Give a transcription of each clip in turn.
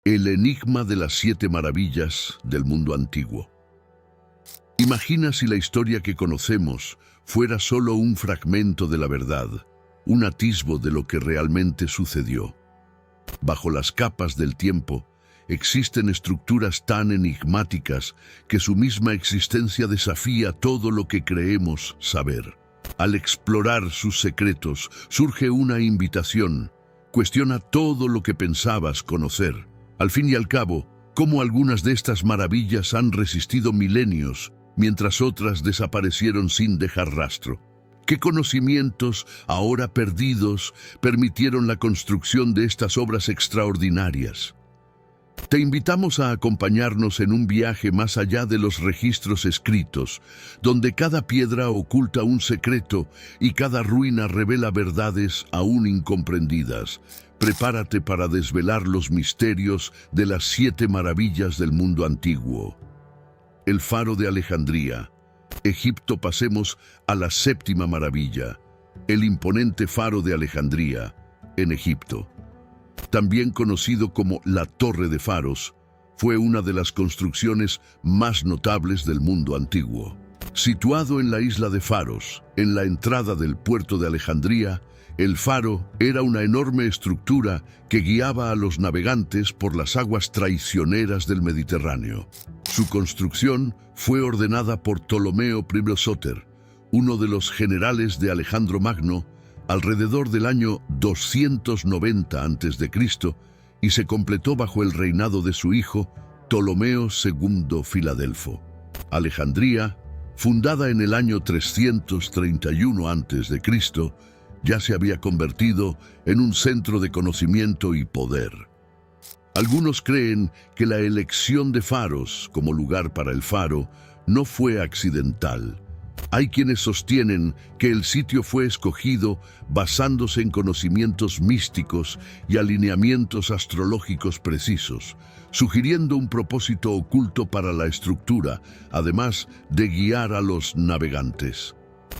El enigma de las 7 maravillas del mundo antiguo. Imagina si la historia que conocemos fuera solo un fragmento de la verdad, un atisbo de lo que realmente sucedió. Bajo las capas del tiempo, existen estructuras tan enigmáticas que su misma existencia desafía todo lo que creemos saber. Al explorar sus secretos, surge una invitación. Cuestiona todo lo que pensabas conocer. Al fin y al cabo, cómo algunas de estas maravillas han resistido milenios, mientras otras desaparecieron sin dejar rastro. ¿Qué conocimientos, ahora perdidos, permitieron la construcción de estas obras extraordinarias? Te invitamos a acompañarnos en un viaje más allá de los registros escritos, donde cada piedra oculta un secreto y cada ruina revela verdades aún incomprendidas. Prepárate para desvelar los misterios de las 7 maravillas del mundo antiguo. El Faro de Alejandría. Egipto. Pasemos a la 7ª maravilla, el imponente Faro de Alejandría, en Egipto. También conocido como la Torre de Faros, fue una de las construcciones más notables del mundo antiguo. Situado en la isla de Faros, en la entrada del puerto de Alejandría, el faro era una enorme estructura que guiaba a los navegantes por las aguas traicioneras del Mediterráneo. Su construcción fue ordenada por Ptolomeo I Sóter, uno de los generales de Alejandro Magno, alrededor del año 290 a.C., y se completó bajo el reinado de su hijo, Ptolomeo II Filadelfo. Alejandría, fundada en el año 331 a.C., ya se había convertido en un centro de conocimiento y poder. Algunos creen que la elección de Faros como lugar para el faro no fue accidental. Hay quienes sostienen que el sitio fue escogido basándose en conocimientos místicos y alineamientos astrológicos precisos, sugiriendo un propósito oculto para la estructura, además de guiar a los navegantes.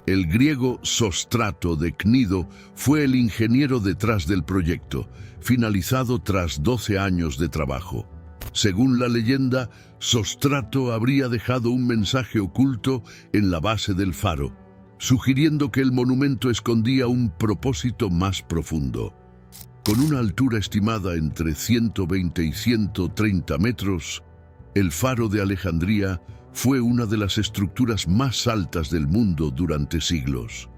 El griego Sóstrato de Cnido fue el ingeniero detrás del proyecto, finalizado tras 12 años de trabajo. Según la leyenda, Sóstrato habría dejado un mensaje oculto en la base del faro, sugiriendo que el monumento escondía un propósito más profundo. Con una altura estimada entre 120 y 130 metros, el Faro de Alejandría fue una de las estructuras más altas del mundo durante siglos.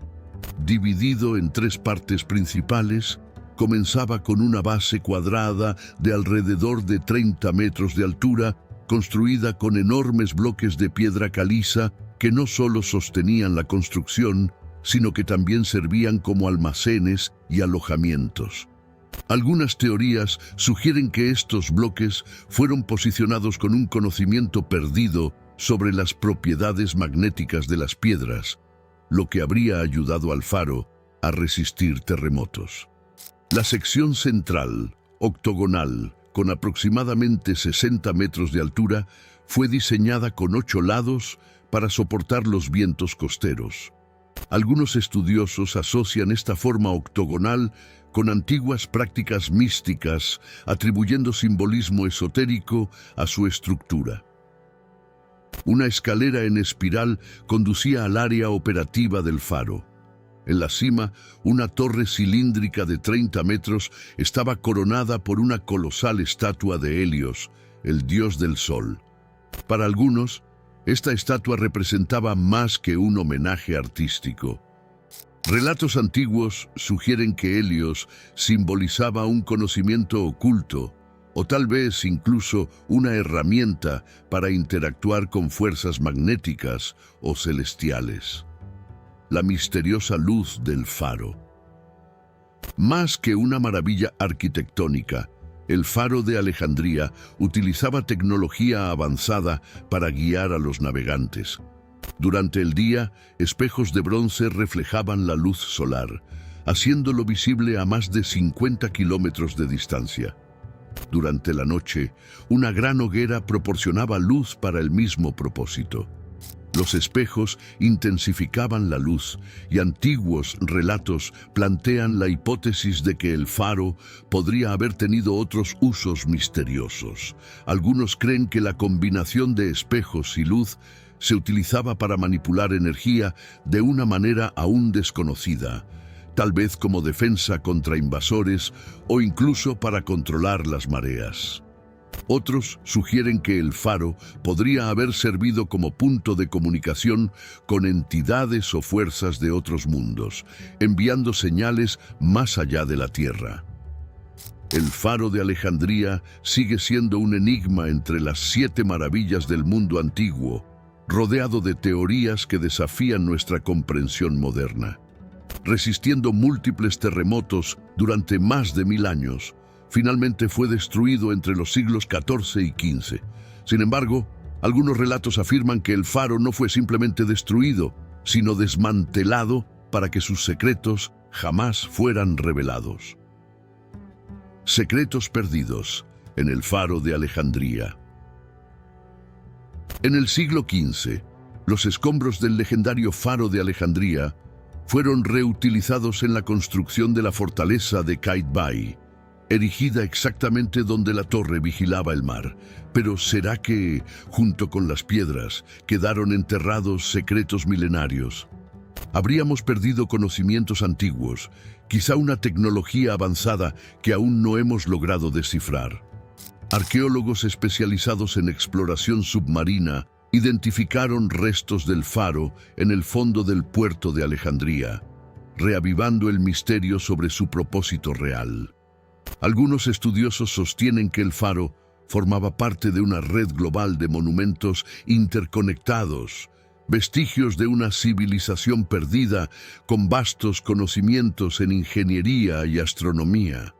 Dividido en 3 partes principales, comenzaba con una base cuadrada de alrededor de 30 metros de altura, construida con enormes bloques de piedra caliza que no solo sostenían la construcción, sino que también servían como almacenes y alojamientos. Algunas teorías sugieren que estos bloques fueron posicionados con un conocimiento perdido sobre las propiedades magnéticas de las piedras, lo que habría ayudado al faro a resistir terremotos. La sección central, octogonal, con aproximadamente 60 metros de altura, fue diseñada con 8 lados para soportar los vientos costeros. Algunos estudiosos asocian esta forma octogonal con antiguas prácticas místicas, atribuyendo simbolismo esotérico a su estructura. Una escalera en espiral conducía al área operativa del faro. En la cima, una torre cilíndrica de 30 metros estaba coronada por una colosal estatua de Helios, el dios del sol. Para algunos, esta estatua representaba más que un homenaje artístico. Relatos antiguos sugieren que Helios simbolizaba un conocimiento oculto, o tal vez incluso una herramienta para interactuar con fuerzas magnéticas o celestiales. La misteriosa luz del faro. Más que una maravilla arquitectónica, el Faro de Alejandría utilizaba tecnología avanzada para guiar a los navegantes. Durante el día, espejos de bronce reflejaban la luz solar, haciéndolo visible a más de 50 kilómetros de distancia. Durante la noche, una gran hoguera proporcionaba luz para el mismo propósito. Los espejos intensificaban la luz y antiguos relatos plantean la hipótesis de que el faro podría haber tenido otros usos misteriosos. Algunos creen que la combinación de espejos y luz se utilizaba para manipular energía de una manera aún desconocida, tal vez como defensa contra invasores o incluso para controlar las mareas. Otros sugieren que el faro podría haber servido como punto de comunicación con entidades o fuerzas de otros mundos, enviando señales más allá de la Tierra. El faro de Alejandría sigue siendo un enigma entre las 7 maravillas del mundo antiguo, rodeado de teorías que desafían nuestra comprensión moderna. Resistiendo múltiples terremotos durante más de 1000 años, finalmente fue destruido entre los siglos XIV y XV. Sin embargo, algunos relatos afirman que el faro no fue simplemente destruido, sino desmantelado para que sus secretos jamás fueran revelados. Secretos perdidos en el faro de Alejandría. En el siglo XV, los escombros del legendario faro de Alejandría fueron reutilizados en la construcción de la fortaleza de Qaitbay, erigida exactamente donde la torre vigilaba el mar. Pero ¿será que, junto con las piedras, quedaron enterrados secretos milenarios? Habríamos perdido conocimientos antiguos, quizá una tecnología avanzada que aún no hemos logrado descifrar. Arqueólogos especializados en exploración submarina identificaron restos del faro en el fondo del puerto de Alejandría, reavivando el misterio sobre su propósito real. Algunos estudiosos sostienen que el faro formaba parte de una red global de monumentos interconectados, vestigios de una civilización perdida con vastos conocimientos en ingeniería y astronomía.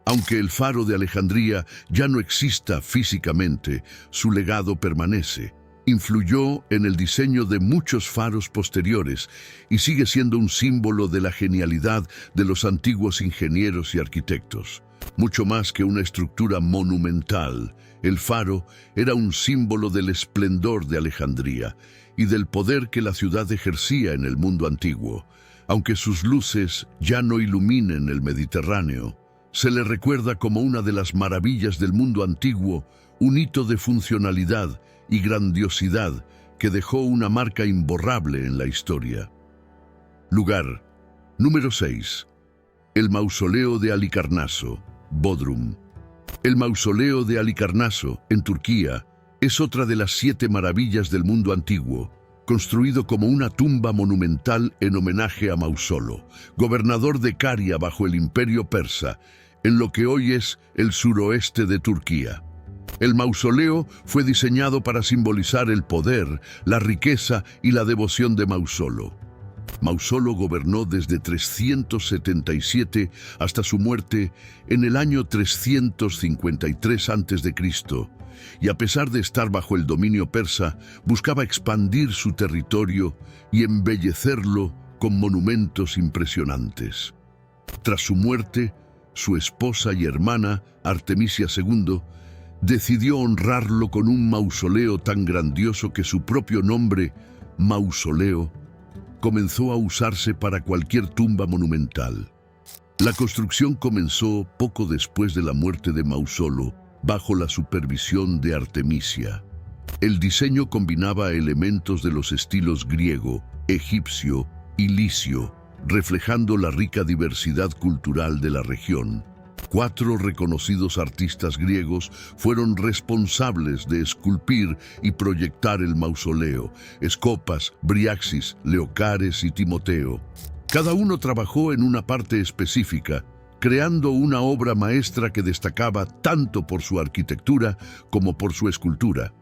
Aunque el faro de Alejandría ya no exista físicamente, su legado permanece. Influyó en el diseño de muchos faros posteriores y sigue siendo un símbolo de la genialidad de los antiguos ingenieros y arquitectos. Mucho más que una estructura monumental, el faro era un símbolo del esplendor de Alejandría y del poder que la ciudad ejercía en el mundo antiguo. Aunque sus luces ya no iluminen el Mediterráneo, se le recuerda como una de las maravillas del mundo antiguo, un hito de funcionalidad y grandiosidad que dejó una marca imborrable en la historia. Lugar número 6. El mausoleo de Halikarnaso, Bodrum. El mausoleo de Halikarnaso, en Turquía, es otra de las 7 maravillas del mundo antiguo, construido como una tumba monumental en homenaje a Mausolo, gobernador de Caria bajo el Imperio Persa, en lo que hoy es el suroeste de Turquía. El mausoleo fue diseñado para simbolizar el poder, la riqueza y la devoción de Mausolo. Mausolo gobernó desde 377 hasta su muerte en el año 353 a.C., y a pesar de estar bajo el dominio persa, buscaba expandir su territorio y embellecerlo con monumentos impresionantes. Tras su muerte, su esposa y hermana, Artemisia II, decidió honrarlo con un mausoleo tan grandioso que su propio nombre, mausoleo, comenzó a usarse para cualquier tumba monumental. La construcción comenzó poco después de la muerte de Mausolo, bajo la supervisión de Artemisia. El diseño combinaba elementos de los estilos griego, egipcio y licio, reflejando la rica diversidad cultural de la región. 4 reconocidos artistas griegos fueron responsables de esculpir y proyectar el mausoleo: Escopas, Briaxis, Leocares y Timoteo. Cada uno trabajó en una parte específica, creando una obra maestra que destacaba tanto por su arquitectura como por su escultura.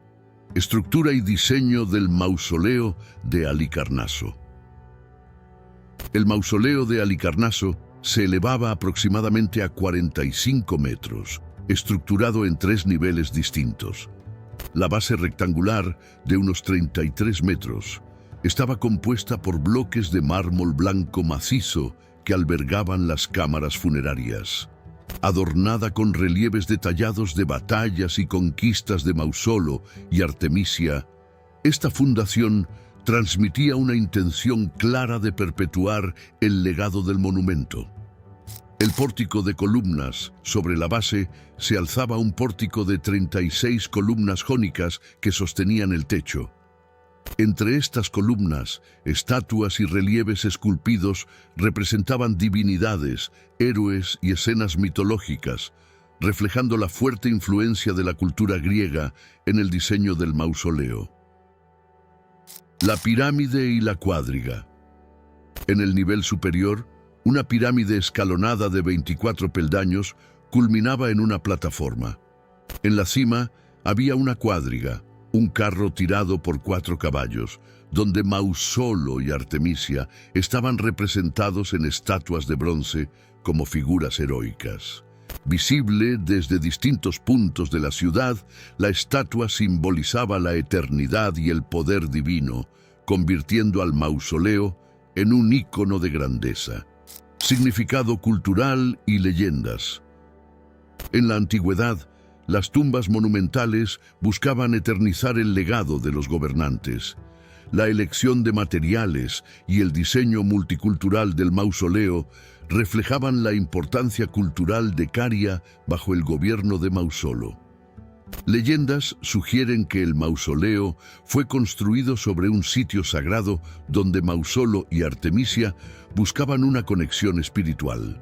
Estructura y diseño del mausoleo de Halikarnaso. El mausoleo de Halikarnaso se elevaba aproximadamente a 45 metros, estructurado en 3 niveles distintos. La base rectangular, de unos 33 metros, estaba compuesta por bloques de mármol blanco macizo que albergaban las cámaras funerarias. Adornada con relieves detallados de batallas y conquistas de Mausolo y Artemisia, Esta fundación transmitía una intención clara de perpetuar el legado del monumento. El pórtico de columnas, sobre la base, se alzaba un pórtico de 36 columnas jónicas que sostenían el techo. Entre estas columnas, estatuas y relieves esculpidos representaban divinidades, héroes y escenas mitológicas, reflejando la fuerte influencia de la cultura griega en el diseño del mausoleo. La pirámide y la cuadriga. En el nivel superior, una pirámide escalonada de 24 peldaños culminaba en una plataforma. En la cima había una cuadriga, un carro tirado por 4 caballos, donde Mausolo y Artemisia estaban representados en estatuas de bronce como figuras heroicas. Visible desde distintos puntos de la ciudad, la estatua simbolizaba la eternidad y el poder divino, convirtiendo al mausoleo en un ícono de grandeza. Significado cultural y leyendas. En la antigüedad, las tumbas monumentales buscaban eternizar el legado de los gobernantes. La elección de materiales y el diseño multicultural del mausoleo reflejaban la importancia cultural de Caria bajo el gobierno de Mausolo. Leyendas sugieren que el mausoleo fue construido sobre un sitio sagrado donde Mausolo y Artemisia buscaban una conexión espiritual.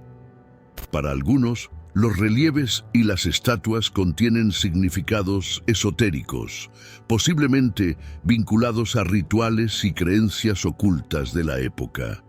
Para algunos, los relieves y las estatuas contienen significados esotéricos, posiblemente vinculados a rituales y creencias ocultas de la época.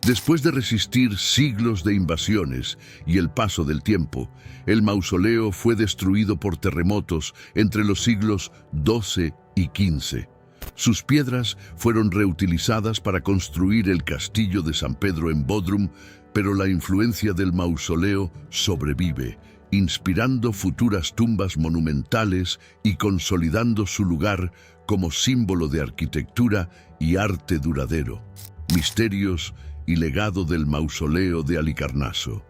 Después de resistir siglos de invasiones y el paso del tiempo, el mausoleo fue destruido por terremotos entre los siglos XII y XV. Sus piedras fueron reutilizadas para construir el castillo de San Pedro en Bodrum, pero la influencia del mausoleo sobrevive, inspirando futuras tumbas monumentales y consolidando su lugar como símbolo de arquitectura y arte duradero. Misterios y legado del mausoleo de Halicarnaso.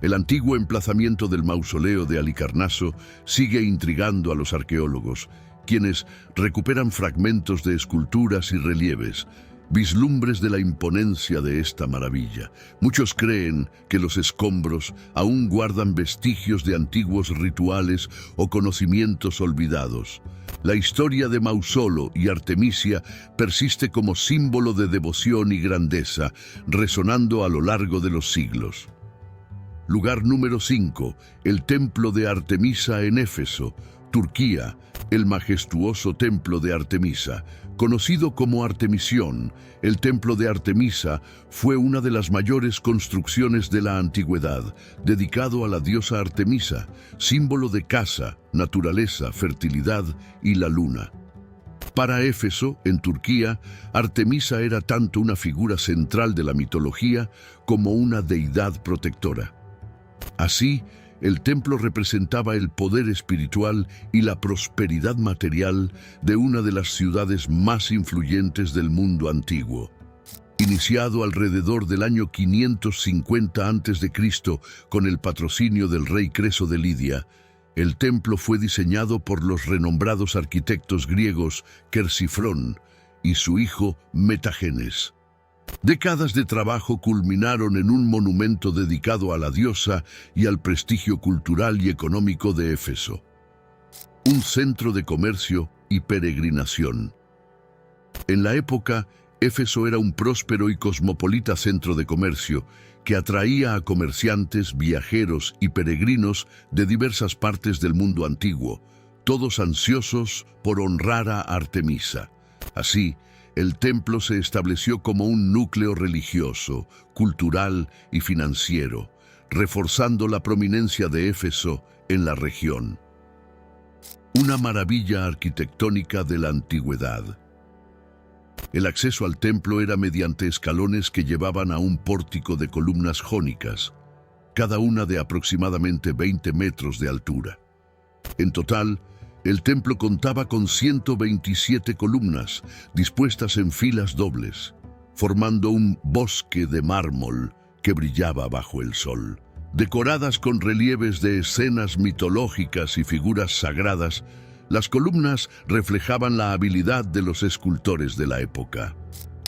El antiguo emplazamiento del mausoleo de Halicarnaso sigue intrigando a los arqueólogos, quienes recuperan fragmentos de esculturas y relieves, vislumbres de la imponencia de esta maravilla. Muchos creen que los escombros aún guardan vestigios de antiguos rituales o conocimientos olvidados. La historia de Mausolo y Artemisia persiste como símbolo de devoción y grandeza, resonando a lo largo de los siglos. Lugar número 5. El templo de Artemisa en Éfeso, Turquía. El majestuoso templo de Artemisa, conocido como Artemisión, el templo de Artemisa fue una de las mayores construcciones de la antigüedad, dedicado a la diosa Artemisa, símbolo de casa, naturaleza, fertilidad y la luna. Para Éfeso, en Turquía, Artemisa era tanto una figura central de la mitología como una deidad protectora. Así, el templo representaba el poder espiritual y la prosperidad material de una de las ciudades más influyentes del mundo antiguo. Iniciado alrededor del año 550 a.C. con el patrocinio del rey Creso de Lidia, el templo fue diseñado por los renombrados arquitectos griegos Quersifrón y su hijo Metagenes. Décadas de trabajo culminaron en un monumento dedicado a la diosa y al prestigio cultural y económico de Éfeso. Un centro de comercio y peregrinación. En la época, Éfeso era un próspero y cosmopolita centro de comercio que atraía a comerciantes, viajeros y peregrinos de diversas partes del mundo antiguo, todos ansiosos por honrar a Artemisa. Así, el templo se estableció como un núcleo religioso, cultural y financiero, reforzando la prominencia de Éfeso en la región. Una maravilla arquitectónica de la antigüedad. El acceso al templo era mediante escalones que llevaban a un pórtico de columnas jónicas, cada una de aproximadamente 20 metros de altura. En total, el templo contaba con 127 columnas, dispuestas en filas dobles, formando un bosque de mármol que brillaba bajo el sol. Decoradas con relieves de escenas mitológicas y figuras sagradas, Las columnas reflejaban la habilidad de los escultores de la época.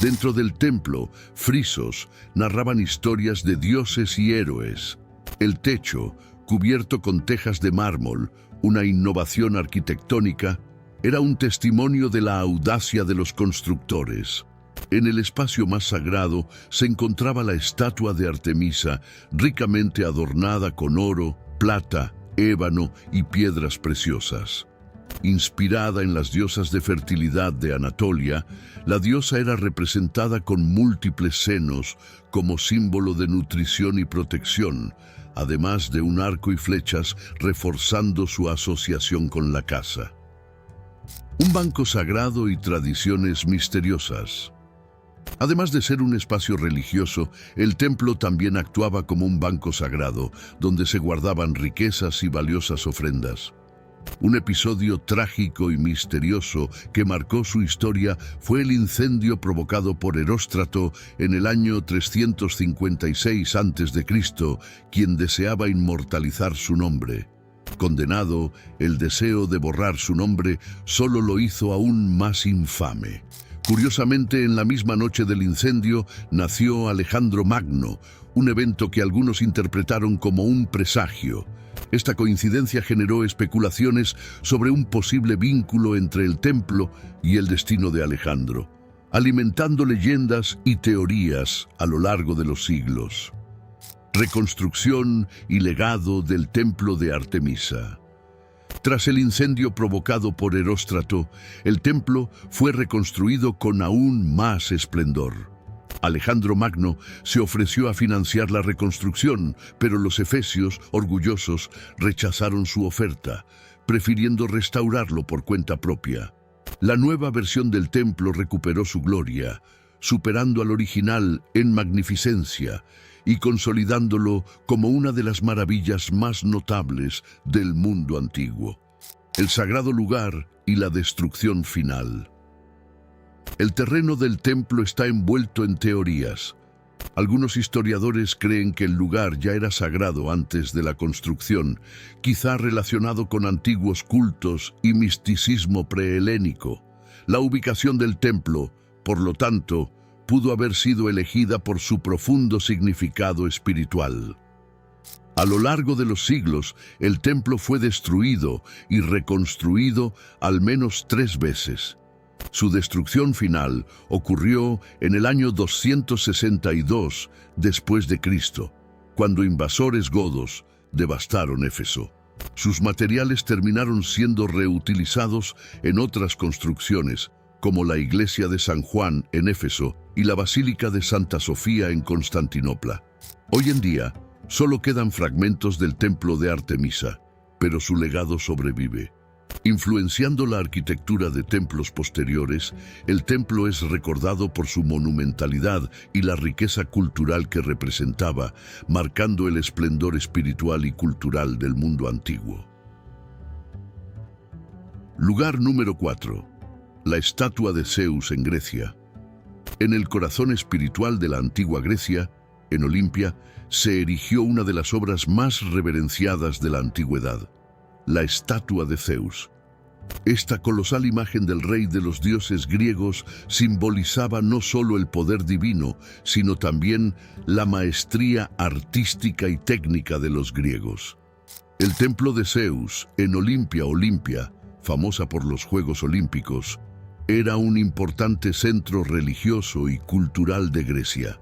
Dentro del templo, frisos narraban historias de dioses y héroes. El techo, cubierto con tejas de mármol, una innovación arquitectónica, era un testimonio de la audacia de los constructores. En el espacio más sagrado se encontraba la estatua de Artemisa, ricamente adornada con oro, plata, ébano y piedras preciosas. Inspirada en las diosas de fertilidad de Anatolia, la diosa era representada con múltiples senos como símbolo de nutrición y protección, además de un arco y flechas reforzando su asociación con la casa. Un banco sagrado y tradiciones misteriosas. Además de ser un espacio religioso, el templo también actuaba como un banco sagrado, donde se guardaban riquezas y valiosas ofrendas. Un episodio trágico y misterioso que marcó su historia fue el incendio provocado por Heróstrato en el año 356 a.C., quien deseaba inmortalizar su nombre. Condenado, el deseo de borrar su nombre solo lo hizo aún más infame. Curiosamente, en la misma noche del incendio nació Alejandro Magno, un evento que algunos interpretaron como un presagio. Esta coincidencia generó especulaciones sobre un posible vínculo entre el templo y el destino de Alejandro, alimentando leyendas y teorías a lo largo de los siglos. Reconstrucción y legado del templo de Artemisa. Tras el incendio provocado por Heróstrato, el templo fue reconstruido con aún más esplendor. Alejandro Magno se ofreció a financiar la reconstrucción, pero los efesios, orgullosos, rechazaron su oferta, prefiriendo restaurarlo por cuenta propia. La nueva versión del templo recuperó su gloria, superando al original en magnificencia y consolidándolo como una de las maravillas más notables del mundo antiguo. El sagrado lugar y la destrucción final. El terreno del templo está envuelto en teorías. Algunos historiadores creen que el lugar ya era sagrado antes de la construcción, quizá relacionado con antiguos cultos y misticismo prehelénico. La ubicación del templo, por lo tanto, pudo haber sido elegida por su profundo significado espiritual. A lo largo de los siglos, el templo fue destruido y reconstruido al menos 3 veces. Su destrucción final ocurrió en el año 262 después de Cristo, cuando invasores godos devastaron Éfeso. Sus materiales terminaron siendo reutilizados en otras construcciones, como la iglesia de San Juan en Éfeso y la Basílica de Santa Sofía en Constantinopla. Hoy en día, solo quedan fragmentos del templo de Artemisa, pero su legado sobrevive. Influenciando la arquitectura de templos posteriores, el templo es recordado por su monumentalidad y la riqueza cultural que representaba, marcando el esplendor espiritual y cultural del mundo antiguo. Lugar número 4. La estatua de Zeus en Grecia. En el corazón espiritual de la antigua Grecia, en Olimpia, se erigió una de las obras más reverenciadas de la antigüedad, la estatua de Zeus. Esta colosal imagen del rey de los dioses griegos simbolizaba no solo el poder divino, sino también la maestría artística y técnica de los griegos. El templo de Zeus, en Olimpia, famosa por los Juegos Olímpicos, era un importante centro religioso y cultural de Grecia.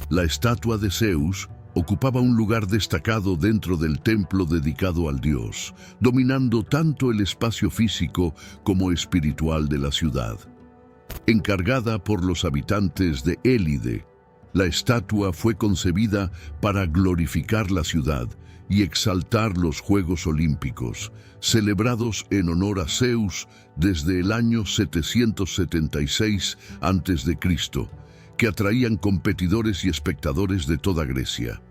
La estatua de Zeus ocupaba un lugar destacado dentro del templo dedicado al dios, dominando tanto el espacio físico como espiritual de la ciudad. Encargada por los habitantes de Élide, la estatua fue concebida para glorificar la ciudad y exaltar los Juegos Olímpicos, celebrados en honor a Zeus desde el año 776 a.C., que atraían competidores y espectadores de toda Grecia.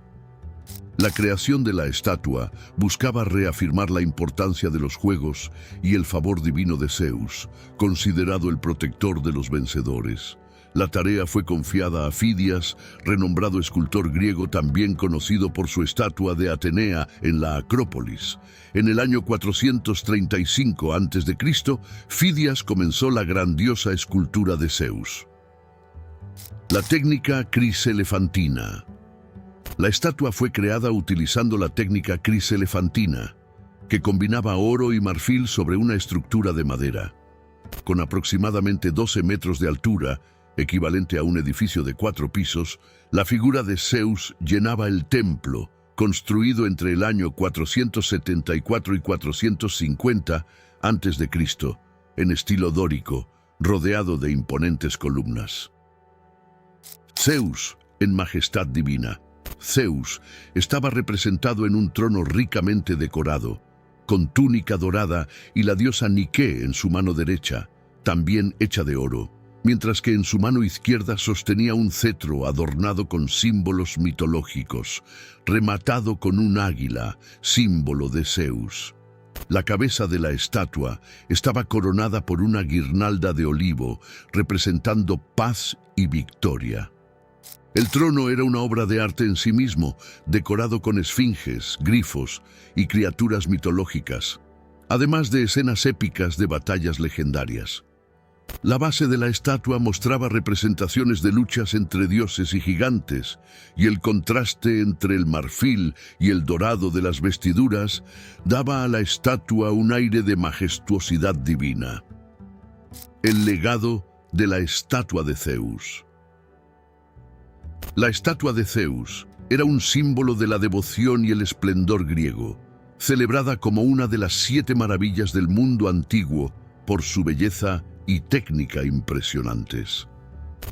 La creación de la estatua buscaba reafirmar la importancia de los Juegos y el favor divino de Zeus, considerado el protector de los vencedores. La tarea fue confiada a Fidias, renombrado escultor griego también conocido por su estatua de Atenea en la Acrópolis. En el año 435 a.C., Fidias comenzó la grandiosa escultura de Zeus. La técnica criselefantina. La estatua fue creada utilizando la técnica criselefantina, que combinaba oro y marfil sobre una estructura de madera. Con aproximadamente 12 metros de altura, equivalente a un edificio de 4 pisos, la figura de Zeus llenaba el templo, construido entre el año 474 y 450 a.C., en estilo dórico, rodeado de imponentes columnas. Zeus, en majestad divina. Zeus estaba representado en un trono ricamente decorado, con túnica dorada y la diosa Nike en su mano derecha, también hecha de oro, mientras que en su mano izquierda sostenía un cetro adornado con símbolos mitológicos, rematado con un águila, símbolo de Zeus. La cabeza de la estatua estaba coronada por una guirnalda de olivo, representando paz y victoria. El trono era una obra de arte en sí mismo, decorado con esfinges, grifos y criaturas mitológicas, además de escenas épicas de batallas legendarias. La base de la estatua mostraba representaciones de luchas entre dioses y gigantes, y el contraste entre el marfil y el dorado de las vestiduras daba a la estatua un aire de majestuosidad divina. El legado de la estatua de Zeus. La estatua de Zeus era un símbolo de la devoción y el esplendor griego, celebrada como una de las 7 maravillas del mundo antiguo por su belleza y técnica impresionantes.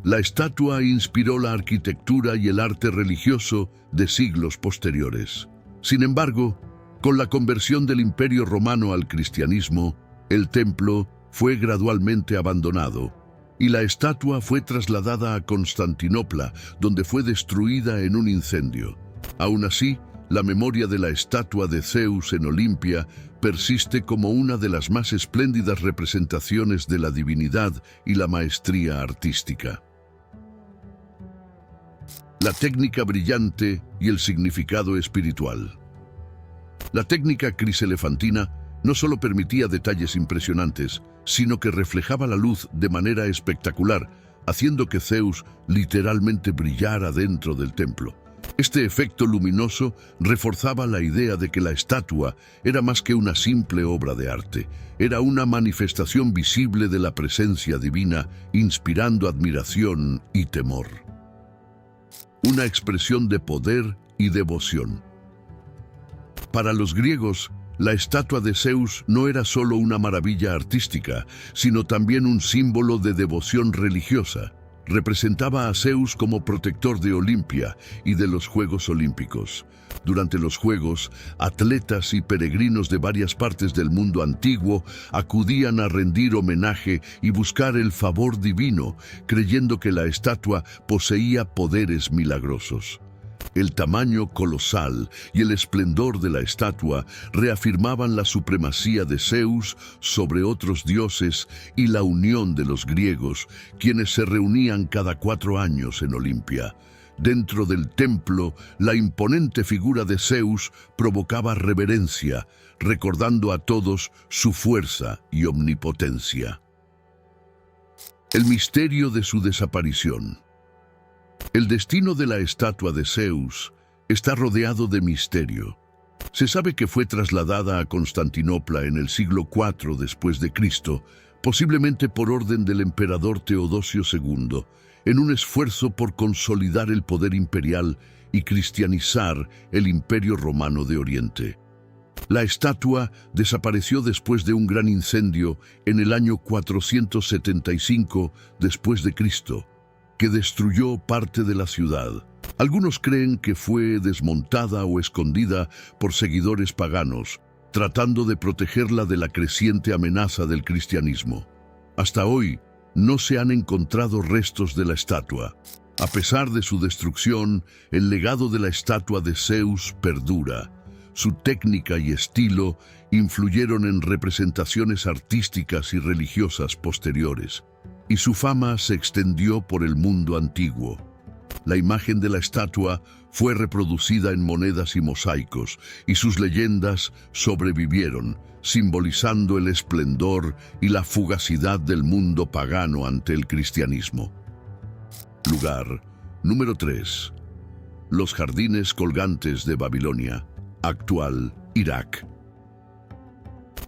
La estatua inspiró la arquitectura y el arte religioso de siglos posteriores. Sin embargo, con la conversión del Imperio Romano al cristianismo, el templo fue gradualmente abandonado y la estatua fue trasladada a Constantinopla, donde fue destruida en un incendio. Aún así, la memoria de la estatua de Zeus en Olimpia persiste como una de las más espléndidas representaciones de la divinidad y la maestría artística. La técnica brillante y el significado espiritual. La técnica criselefantina no solo permitía detalles impresionantes, sino que reflejaba la luz de manera espectacular, haciendo que Zeus literalmente brillara dentro del templo. Este efecto luminoso reforzaba la idea de que la estatua era más que una simple obra de arte. Era una manifestación visible de la presencia divina, inspirando admiración y temor. Una expresión de poder y devoción. Para los griegos, la estatua de Zeus no era solo una maravilla artística, sino también un símbolo de devoción religiosa. Representaba a Zeus como protector de Olimpia y de los Juegos Olímpicos. Durante los Juegos, atletas y peregrinos de varias partes del mundo antiguo acudían a rendir homenaje y buscar el favor divino, creyendo que la estatua poseía poderes milagrosos. El tamaño colosal y el esplendor de la estatua reafirmaban la supremacía de Zeus sobre otros dioses y la unión de los griegos, quienes se reunían cada 4 años en Olimpia. Dentro del templo, la imponente figura de Zeus provocaba reverencia, recordando a todos su fuerza y omnipotencia. El misterio de su desaparición. El destino de la estatua de Zeus está rodeado de misterio. Se sabe que fue trasladada a Constantinopla en el siglo IV después de Cristo, posiblemente por orden del emperador Teodosio II, en un esfuerzo por consolidar el poder imperial y cristianizar el Imperio Romano de Oriente. La estatua desapareció después de un gran incendio en el año 475 después de Cristo, que destruyó parte de la ciudad. Algunos creen que fue desmontada o escondida por seguidores paganos, tratando de protegerla de la creciente amenaza del cristianismo. Hasta hoy, no se han encontrado restos de la estatua. A pesar de su destrucción, el legado de la estatua de Zeus perdura. Su técnica y estilo influyeron en representaciones artísticas y religiosas posteriores. y su fama se extendió por el mundo antiguo. La imagen de la estatua fue reproducida en monedas y mosaicos, y sus leyendas sobrevivieron, simbolizando el esplendor y la fugacidad del mundo pagano ante el cristianismo. Lugar número 3. Los jardines colgantes de Babilonia, actual Irak.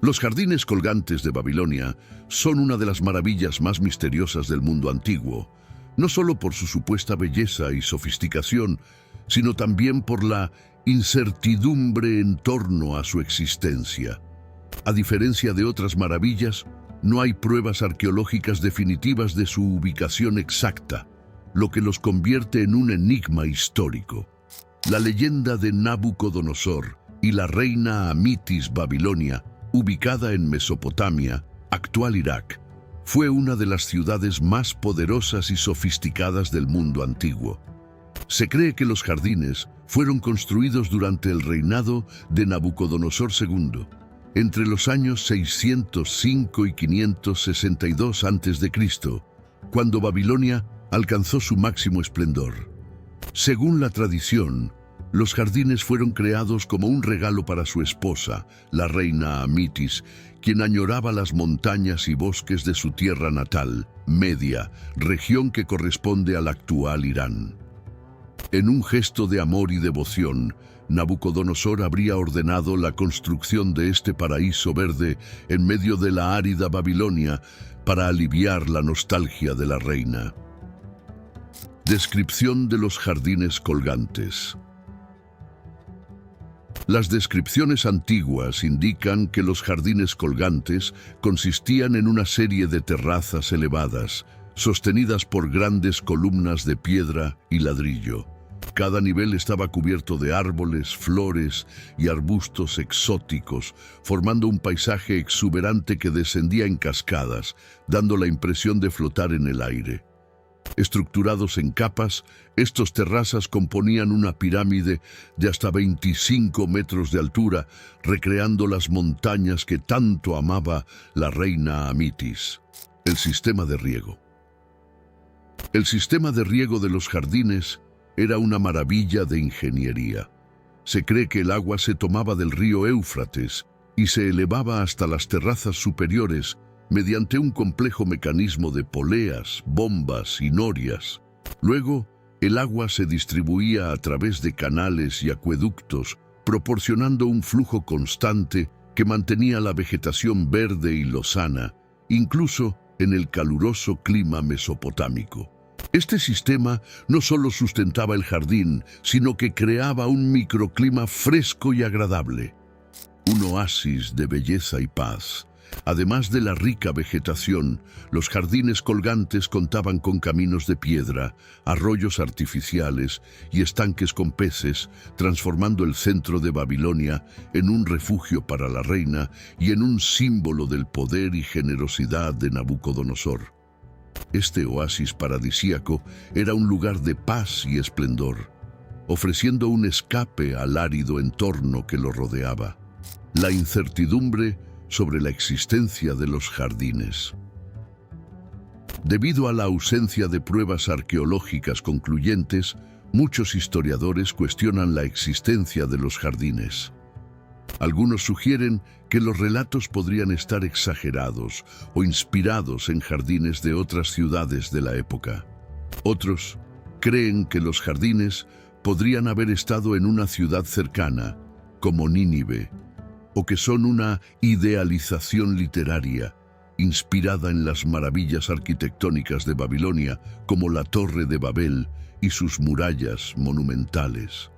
Los jardines colgantes de Babilonia son una de las maravillas más misteriosas del mundo antiguo, no solo por su supuesta belleza y sofisticación, sino también por la incertidumbre en torno a su existencia. A diferencia de otras maravillas, no hay pruebas arqueológicas definitivas de su ubicación exacta, lo que los convierte en un enigma histórico. La leyenda de Nabucodonosor y la reina Amitis Babilonia, ubicada en Mesopotamia, actual Irak, fue una de las ciudades más poderosas y sofisticadas del mundo antiguo. Se cree que los jardines fueron construidos durante el reinado de Nabucodonosor II, entre los años 605 y 562 a.C., cuando Babilonia alcanzó su máximo esplendor. Según la tradición, los jardines fueron creados como un regalo para su esposa, la reina Amitis, quien añoraba las montañas y bosques de su tierra natal, Media, región que corresponde al actual Irán. En un gesto de amor y devoción, Nabucodonosor habría ordenado la construcción de este paraíso verde en medio de la árida Babilonia para aliviar la nostalgia de la reina. Descripción de los jardines colgantes. Las descripciones antiguas indican que los jardines colgantes consistían en una serie de terrazas elevadas, sostenidas por grandes columnas de piedra y ladrillo. Cada nivel estaba cubierto de árboles, flores y arbustos exóticos, formando un paisaje exuberante que descendía en cascadas, dando la impresión de flotar en el aire. Estructurados en capas, estos terrazas componían una pirámide de hasta 25 metros de altura, recreando las montañas que tanto amaba la reina Amitis. El sistema de riego. El sistema de riego de los jardines era una maravilla de ingeniería. Se cree que el agua se tomaba del río Éufrates y se elevaba hasta las terrazas superiores mediante un complejo mecanismo de poleas, bombas y norias. Luego, el agua se distribuía a través de canales y acueductos, proporcionando un flujo constante que mantenía la vegetación verde y lozana, incluso en el caluroso clima mesopotámico. Este sistema no solo sustentaba el jardín, sino que creaba un microclima fresco y agradable, un oasis de belleza y paz. Además de la rica vegetación, los jardines colgantes contaban con caminos de piedra, arroyos artificiales y estanques con peces, transformando el centro de Babilonia en un refugio para la reina y en un símbolo del poder y generosidad de Nabucodonosor. Este oasis paradisíaco era un lugar de paz y esplendor, ofreciendo un escape al árido entorno que lo rodeaba. La incertidumbre sobre la existencia de los jardines. Debido a la ausencia de pruebas arqueológicas concluyentes, muchos historiadores cuestionan la existencia de los jardines. Algunos sugieren que los relatos podrían estar exagerados o inspirados en jardines de otras ciudades de la época. Otros creen que los jardines podrían haber estado en una ciudad cercana, como Nínive, o que son una idealización literaria, inspirada en las maravillas arquitectónicas de Babilonia, como la Torre de Babel y sus murallas monumentales.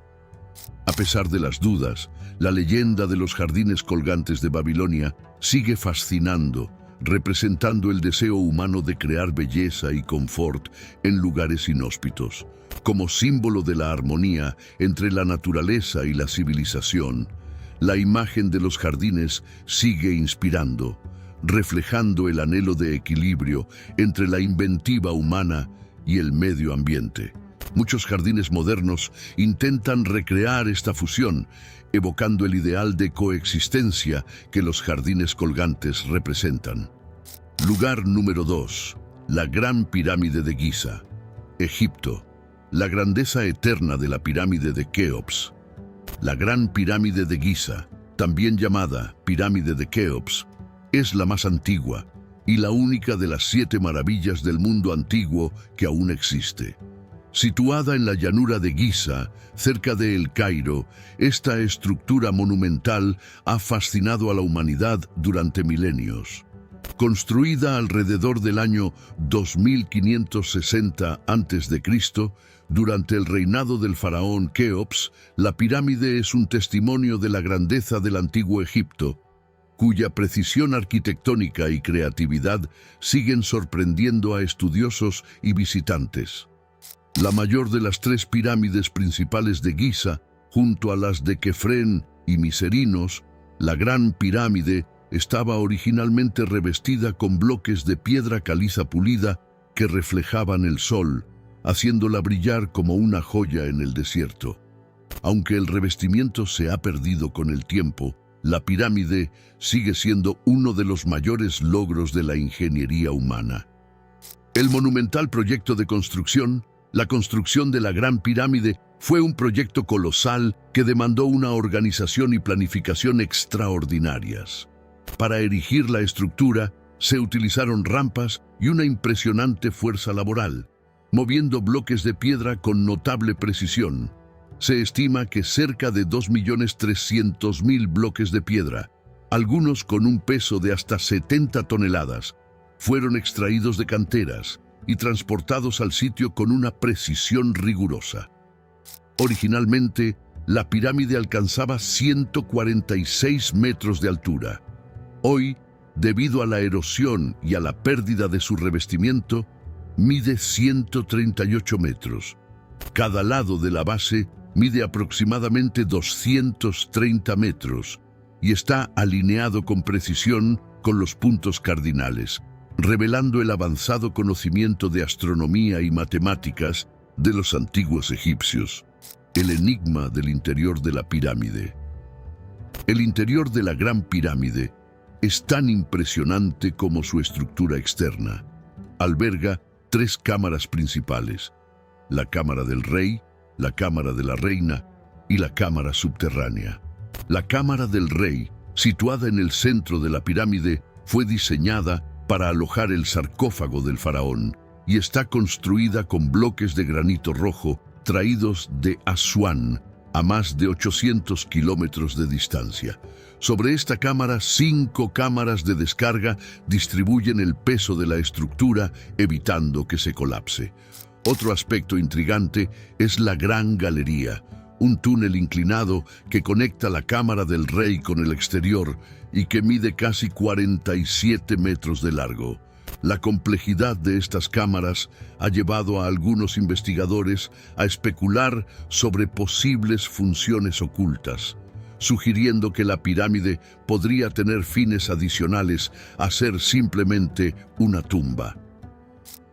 A pesar de las dudas, la leyenda de los jardines colgantes de Babilonia sigue fascinando, representando el deseo humano de crear belleza y confort en lugares inhóspitos. Como símbolo de la armonía entre la naturaleza y la civilización, la imagen de los jardines sigue inspirando, reflejando el anhelo de equilibrio entre la inventiva humana y el medio ambiente. Muchos jardines modernos intentan recrear esta fusión, evocando el ideal de coexistencia que los jardines colgantes representan. Lugar número 2. La Gran Pirámide de Giza, Egipto. La grandeza eterna de la pirámide de Keops. La Gran Pirámide de Giza, también llamada Pirámide de Keops, es la más antigua y la única de las 7 maravillas del mundo antiguo que aún existe. Situada en la llanura de Giza, cerca de El Cairo, esta estructura monumental ha fascinado a la humanidad durante milenios. Construida alrededor del año 2560 a.C., durante el reinado del faraón Keops, la pirámide es un testimonio de la grandeza del antiguo Egipto, cuya precisión arquitectónica y creatividad siguen sorprendiendo a estudiosos y visitantes. La mayor de las 3 pirámides principales de Giza, junto a las de Kefren y Miserinos, la Gran Pirámide estaba originalmente revestida con bloques de piedra caliza pulida que reflejaban el sol, haciéndola brillar como una joya en el desierto. Aunque el revestimiento se ha perdido con el tiempo, la pirámide sigue siendo uno de los mayores logros de la ingeniería humana. El monumental proyecto de construcción, la construcción de la Gran Pirámide, fue un proyecto colosal que demandó una organización y planificación extraordinarias. Para erigir la estructura, se utilizaron rampas y una impresionante fuerza laboral, moviendo bloques de piedra con notable precisión. Se estima que cerca de 2.300.000 bloques de piedra, algunos con un peso de hasta 70 toneladas, fueron extraídos de canteras y transportados al sitio con una precisión rigurosa. Originalmente, la pirámide alcanzaba 146 metros de altura. Hoy, debido a la erosión y a la pérdida de su revestimiento, mide 138 metros. Cada lado de la base mide aproximadamente 230 metros y está alineado con precisión con los puntos cardinales, revelando el avanzado conocimiento de astronomía y matemáticas de los antiguos egipcios. El enigma del interior de la pirámide. El interior de la Gran Pirámide es tan impresionante como su estructura externa. Alberga 3 cámaras principales: la Cámara del Rey, la Cámara de la Reina y la Cámara subterránea. La Cámara del Rey, situada en el centro de la pirámide, fue diseñada para alojar el sarcófago del faraón y está construida con bloques de granito rojo traídos de Asuán, a más de 800 kilómetros de distancia. Sobre esta cámara, 5 cámaras de descarga distribuyen el peso de la estructura, evitando que se colapse. Otro aspecto intrigante es la Gran Galería, un túnel inclinado que conecta la Cámara del Rey con el exterior y que mide casi 47 metros de largo. La complejidad de estas cámaras ha llevado a algunos investigadores a especular sobre posibles funciones ocultas, sugiriendo que la pirámide podría tener fines adicionales a ser simplemente una tumba.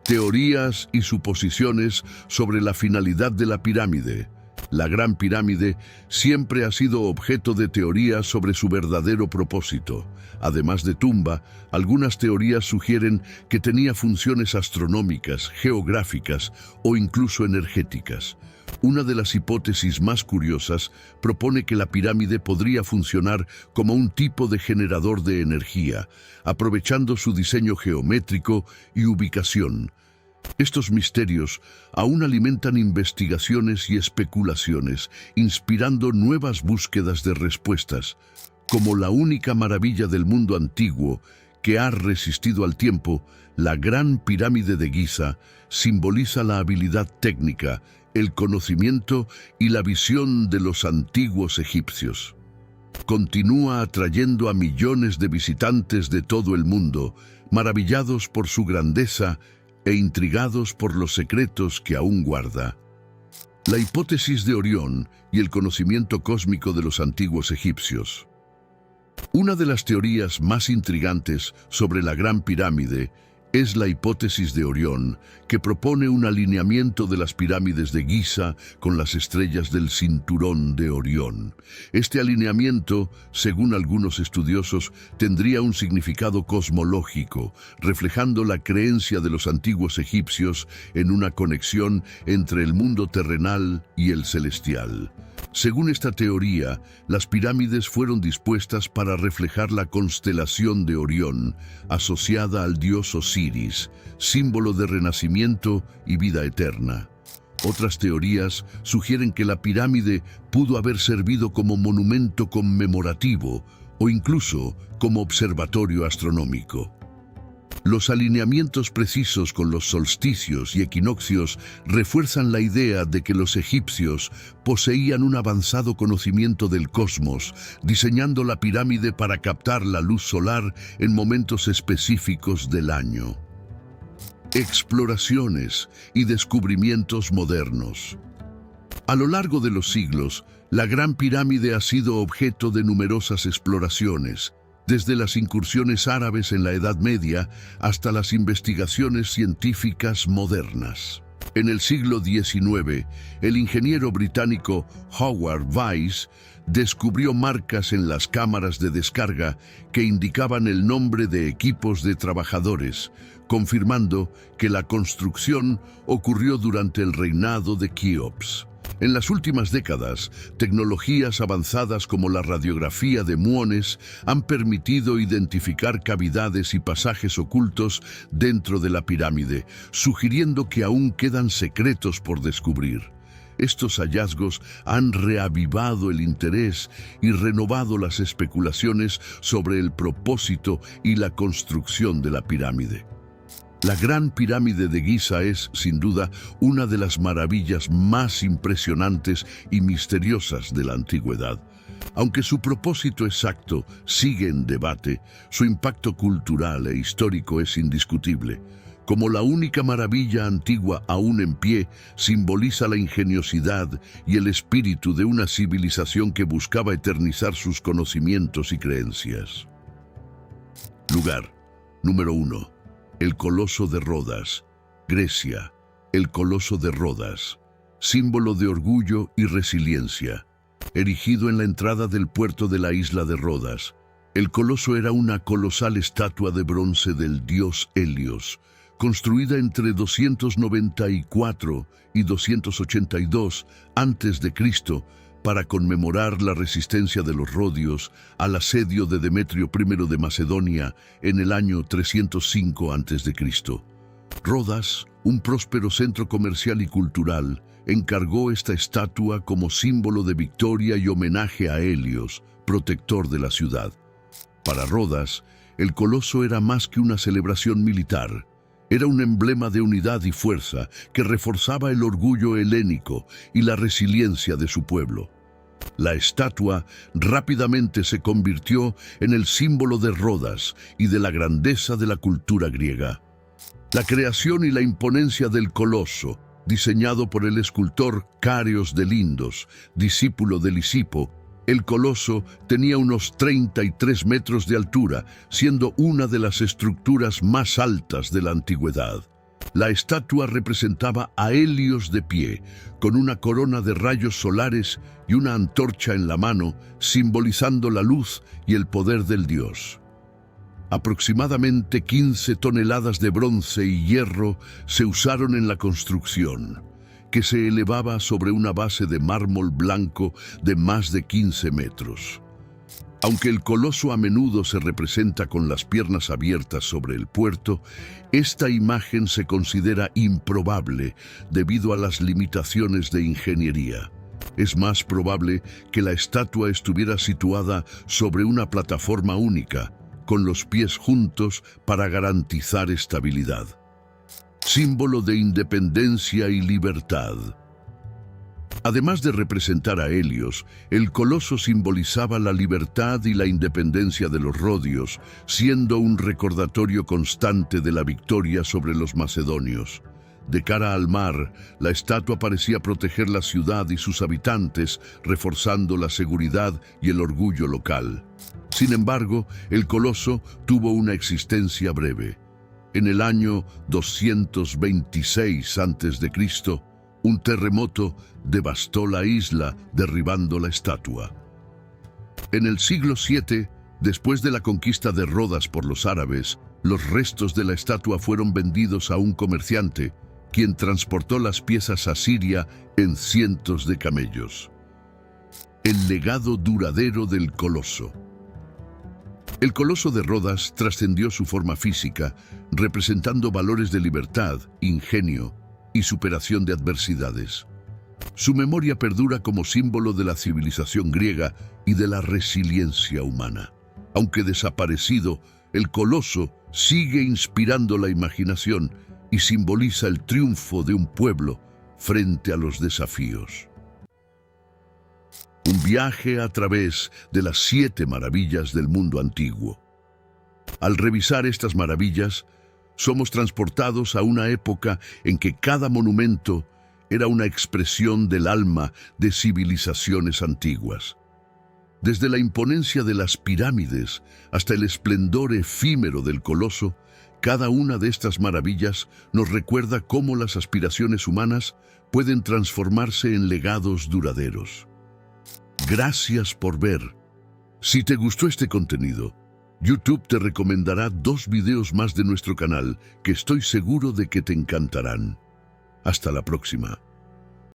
Teorías y suposiciones sobre la finalidad de la pirámide. La Gran Pirámide siempre ha sido objeto de teorías sobre su verdadero propósito. Además de tumba, algunas teorías sugieren que tenía funciones astronómicas, geográficas o incluso energéticas. Una de las hipótesis más curiosas propone que la pirámide podría funcionar como un tipo de generador de energía, aprovechando su diseño geométrico y ubicación. Estos misterios aún alimentan investigaciones y especulaciones, inspirando nuevas búsquedas de respuestas. Como la única maravilla del mundo antiguo que ha resistido al tiempo, la Gran Pirámide de Giza simboliza la habilidad técnica, el conocimiento y la visión de los antiguos egipcios. Continúa atrayendo a millones de visitantes de todo el mundo, maravillados por su grandeza e intrigados por los secretos que aún guarda. La hipótesis de Orión y el conocimiento cósmico de los antiguos egipcios. Una de las teorías más intrigantes sobre la Gran Pirámide es la hipótesis de Orión, que propone un alineamiento de las pirámides de Giza con las estrellas del cinturón de Orión. Este alineamiento, según algunos estudiosos, tendría un significado cosmológico, reflejando la creencia de los antiguos egipcios en una conexión entre el mundo terrenal y el celestial. Según esta teoría, las pirámides fueron dispuestas para reflejar la constelación de Orión, asociada al dios Osiris, símbolo de renacimiento y vida eterna. Otras teorías sugieren que la pirámide pudo haber servido como monumento conmemorativo o incluso como observatorio astronómico. Los alineamientos precisos con los solsticios y equinoccios refuerzan la idea de que los egipcios poseían un avanzado conocimiento del cosmos, diseñando la pirámide para captar la luz solar en momentos específicos del año. Exploraciones y descubrimientos modernos. A lo largo de los siglos, la Gran Pirámide ha sido objeto de numerosas exploraciones, desde las incursiones árabes en la Edad Media hasta las investigaciones científicas modernas. En el siglo XIX, el ingeniero británico Howard Weiss descubrió marcas en las cámaras de descarga que indicaban el nombre de equipos de trabajadores, confirmando que la construcción ocurrió durante el reinado de Keops. En las últimas décadas, tecnologías avanzadas como la radiografía de muones han permitido identificar cavidades y pasajes ocultos dentro de la pirámide, sugiriendo que aún quedan secretos por descubrir. Estos hallazgos han reavivado el interés y renovado las especulaciones sobre el propósito y la construcción de la pirámide. La Gran Pirámide de Giza es, sin duda, una de las maravillas más impresionantes y misteriosas de la antigüedad. Aunque su propósito exacto sigue en debate, su impacto cultural e histórico es indiscutible. Como la única maravilla antigua aún en pie, simboliza la ingeniosidad y el espíritu de una civilización que buscaba eternizar sus conocimientos y creencias. Lugar número 1. El Coloso de Rodas, Grecia. El Coloso de Rodas, símbolo de orgullo y resiliencia. Erigido en la entrada del puerto de la isla de Rodas, el coloso era una colosal estatua de bronce del dios Helios, construida entre 294 y 282 a.C., para conmemorar la resistencia de los rodios al asedio de Demetrio I de Macedonia en el año 305 a.C. Rodas, un próspero centro comercial y cultural, encargó esta estatua como símbolo de victoria y homenaje a Helios, protector de la ciudad. Para Rodas, el coloso era más que una celebración militar. Era un emblema de unidad y fuerza que reforzaba el orgullo helénico y la resiliencia de su pueblo. La estatua rápidamente se convirtió en el símbolo de Rodas y de la grandeza de la cultura griega. La creación y la imponencia del coloso, diseñado por el escultor Carios de Lindos, discípulo de Lisipo, el coloso tenía unos 33 metros de altura, siendo una de las estructuras más altas de la antigüedad. La estatua representaba a Helios de pie, con una corona de rayos solares y una antorcha en la mano, simbolizando la luz y el poder del dios. Aproximadamente 15 toneladas de bronce y hierro se usaron en la construcción, que se elevaba sobre una base de mármol blanco de más de 15 metros. Aunque el coloso a menudo se representa con las piernas abiertas sobre el puerto, esta imagen se considera improbable debido a las limitaciones de ingeniería. Es más probable que la estatua estuviera situada sobre una plataforma única, con los pies juntos para garantizar estabilidad. Símbolo de independencia y libertad. Además de representar a Helios, el coloso simbolizaba la libertad y la independencia de los rodios, siendo un recordatorio constante de la victoria sobre los macedonios. De cara al mar, la estatua parecía proteger la ciudad y sus habitantes, reforzando la seguridad y el orgullo local. Sin embargo, el coloso tuvo una existencia breve. En el año 226 a.C., un terremoto devastó la isla, derribando la estatua. En el siglo VII, después de la conquista de Rodas por los árabes, los restos de la estatua fueron vendidos a un comerciante, quien transportó las piezas a Siria en cientos de camellos. El legado duradero del coloso. El coloso de Rodas trascendió su forma física, representando valores de libertad, ingenio y superación de adversidades. Su memoria perdura como símbolo de la civilización griega y de la resiliencia humana. Aunque desaparecido, el coloso sigue inspirando la imaginación y simboliza el triunfo de un pueblo frente a los desafíos. Un viaje a través de las 7 maravillas del mundo antiguo. Al revisar estas maravillas, somos transportados a una época en que cada monumento era una expresión del alma de civilizaciones antiguas. Desde la imponencia de las pirámides hasta el esplendor efímero del coloso, cada una de estas maravillas nos recuerda cómo las aspiraciones humanas pueden transformarse en legados duraderos. Gracias por ver. Si te gustó este contenido, YouTube te recomendará 2 videos más de nuestro canal que estoy seguro de que te encantarán. Hasta la próxima.